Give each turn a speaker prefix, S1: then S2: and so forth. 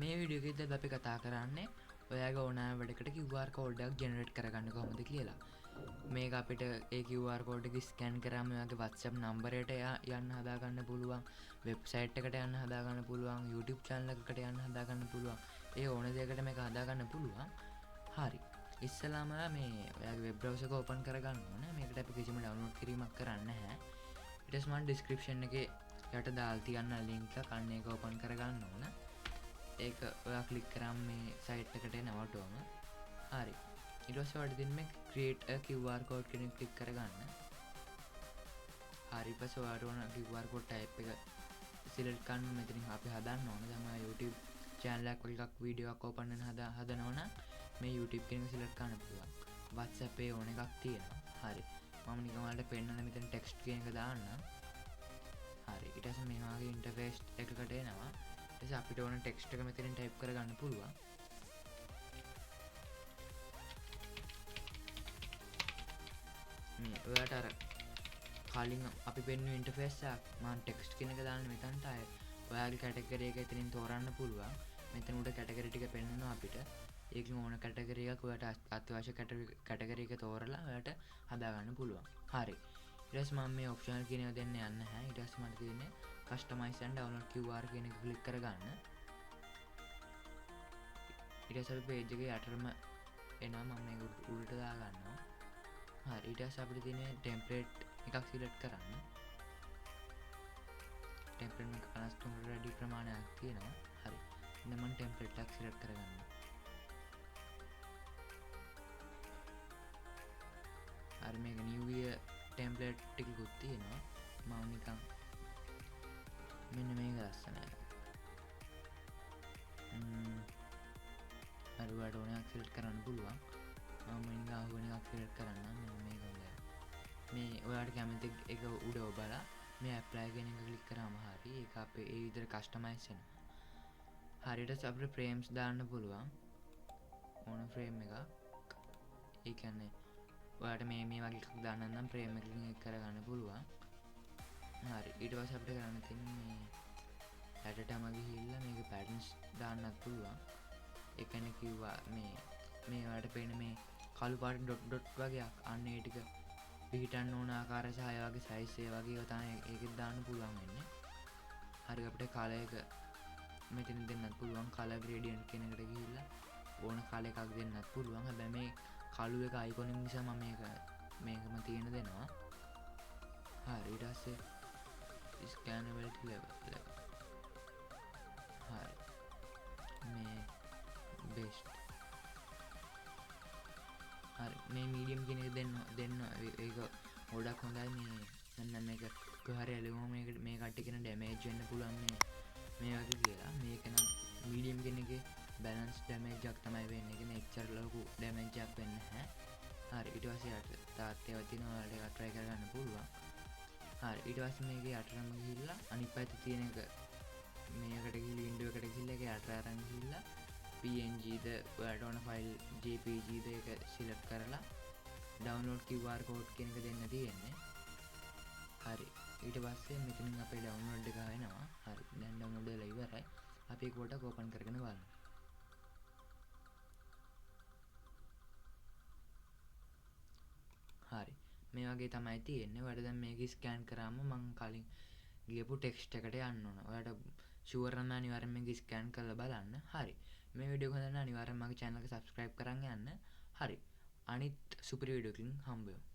S1: මේ වීඩියෝ එකේදී අපි කතා කරන්නේ ඔයාගේ ඕනෑම වැඩකට QR කෝඩ් එකක් ජෙනරේට් කරගන්න කොහොමද කියලා. මේක අපිට ඒ QR කෝඩ් එක ස්කෑන් කරාම ඔයාගේ WhatsApp නම්බරයට යන්න හදා ගන්න පුළුවන්, වෙබ්සයිට් එකට යන්න හදා ගන්න පුළුවන්, YouTube channel එකකට යන්න හදා ගන්න පුළුවන්. ඒ ඕන දෙයකට මේක හදා ගන්න පුළුවන්. හරි. ඉස්සලාම මේ ඔයාගේ වෙබ් බ්‍රවුසර් එක ඕපන් කරගන්න ඕනේ. මේකට අපි කිසිම ඩවුන්ලෝඩ් කිරීමක් කරන්නේ නැහැ. ඊට පස්සේ මම ඩිස්ක්‍රිප්ෂන් එකේ යට දාලා තියන්න ලින්ක් එක අන්න ඒක ඕපන් කරගන්න ඕන. ඒක ඔයා ක්ලික් කරාම මේ සයිට් එකට එනවටම. හරි. ඊට පස්සේ ඔයාලට දෙන්නේ මේ create a QR code කියන එක ක්ලික් කරගන්න. හරි. ඊට පස්සේ ඔයාලට ඕන QR code type එක select කරන්න. මෙතනින් අපි හදන්න ඕන. දැන් මම YouTube channel එකක් වීඩියෝ එකක් ඕපන් වෙන හදනවා නම් මේ YouTube කියන එක select කරන්න පුළුවන්. WhatsApp එකේ ඕන එකක් තියෙනවා. හරි. මම නිකන් ඔයාලට පෙන්නන්න මෙතන text කියන එක දාන්න. හරි. ඊට පස්සේ මේ වගේ ඉන්ටර්ෆේස් එකකට එනවා. ඊට අපිට ඕන ටෙක්ස්ට් එක මෙතනින් ටයිප් කරගන්න පුළුවන්. මේ ඔයාලට අර කලින් අපි පෙන්වන ඉන්ටර්ෆේස් එක මම ටෙක්ස්ට් කියන එක දාන්න මෙතනට ආයේ ඔයාගේ කැටගරි එක එතනින් තෝරන්න පුළුවන්. මෙතන උඩ කැටගරි ටික පෙන්වනවා අපිට. ඒකෙන් ඕන කැටගරි එකක් ඔයාලට අත්‍යවශ්‍ය කැටගරි එක තෝරලා ඔයාලට හදා ගන්න පුළුවන්. හරි. ඊට පස්සේ මම මේ ඔප්ෂනල් කියන ඒවා දෙන්න යන්නේ නැහැ. ඊට පස්සේ මට තියෙන්නේ customize and download QR කියන එක ක්ලික් කරගන්න. ඊට පස්සේ අපි page එකේ යටටම එනවා. මම මේක උඩට දා ගන්නවා. හරි. ඊට පස්සේ අපිට තියෙන්නේ template එකක් select කරන්න. template එක 53 වැඩි ප්‍රමාණයක් තියෙනවා. හරි. දැන් මම template එකක් select කරගන්නවා. හරි. මේක new year template ටිකකුත් තියෙනවා. මම නිකන් මෙන්න මේක ලස්සනයි. හරි. ඔයාලට ඕන එකක් select කරන්න පුළුවන්. මම ඉන්න ආවන එකක් select කරන්නම්. මෙන්න මේක හොඳයි. මේ ඔයාලට කැමති එක උඩ ඔබලා මේ apply කියන එක ක්ලික් කරාම හරි ඒක අපේ ඒ විදිහට customize වෙනවා. හරියට අපිට frames දාන්න පුළුවන්. ඕන frame එකක්. ඒ කියන්නේ ඔයාලට මේ වගේ එකක් දාන්න නම් frame එකකින් එක කරගන්න පුළුවන්. හරි. ඊට පස්සේ අපිට කරන්න තියෙන්නේ මේ හැඩටම ගිහිල්ලා මේක patterns දාන්නත් පුළුවන්. ඒ කියන්නේ කිව්වා මේ ඔයාලට පේන මේ කළු පාට ඩොට් වගේ අන්න ඒ ටික පිහිටන්න ඕන ආකාරය සහ ඒ වගේ size ඒ වගේ ඒවා තමයි ඒකෙත් දාන්න පුළුවන් වෙන්නේ. හරි. අපිට color එක මෙතන දෙන්නත් පුළුවන්. color gradient කියන එකට ගිහිල්ලා ඕන color එකක් දෙන්නත් පුළුවන්. හැබැයි මේ කළු එක icon එක නිසා මම මේකම තියෙන දෙනවා. හරි. ඊට පස්සේ scannability level. හරි. මේ best. හරි. මේ medium කියන එක දෙන්න ඒක ගොඩක් හොඳයි. මෙන්න මේක කොහරි ඇලුම මේ කට්ටිය කියන damage වෙන්න පුළුවන් මේ වගේ කියලා. මේක නම් medium කියන එකේ balance damage එකක් තමයි වෙන්නේ. කියන්නේ එච්චර ලොකු damage එකක් වෙන්නේ නැහැ. හරි. ඊට පස්සේ තාත් ඒවා තියෙනවා. ඔයාලට ඒක try කරගන්න පුළුවන්. හරි. ඊට පස්සේ මේකේ යටටම ගිහිල්ලා අනිත් පැත්තේ තියෙන එක මේකට ගිහිල්ලා window එකට ගිහිල්ලා ඒක යට අරන් ගිහිල්ලා PNG ද ඔයාලට ඕන ෆයිල් JPG ද ඒක select කරලා download QR code කියන එක දෙන්න තියෙන්නේ. හරි. ඊට පස්සේ මෙතනින් අපේ download එක ආවෙනවා. හරි. දැන් download වෙලා ඉවරයි. අපි ඒක පොඩ්ඩක් open කරගෙන බලමු. හරි. මේ වගේ තමයි තියෙන්නේ. ඔයාලට දැන් මේක ස්කෑන් කරාම මම කලින් ගියපු ටෙක්ස්ට් එකට යන්න ඕන. ඔයාලට ෂුවර් නම් අනිවාර්යෙන් මේක ස්කෑන් කරලා බලන්න. හරි. මේ වීඩියෝ එක හොඳ නම් අනිවාර්යෙන් මගේ channel එක subscribe කරන් යන්න. හරි. අනිත් සුපිරි වීඩියෝ එකකින් හම්බ වෙමු.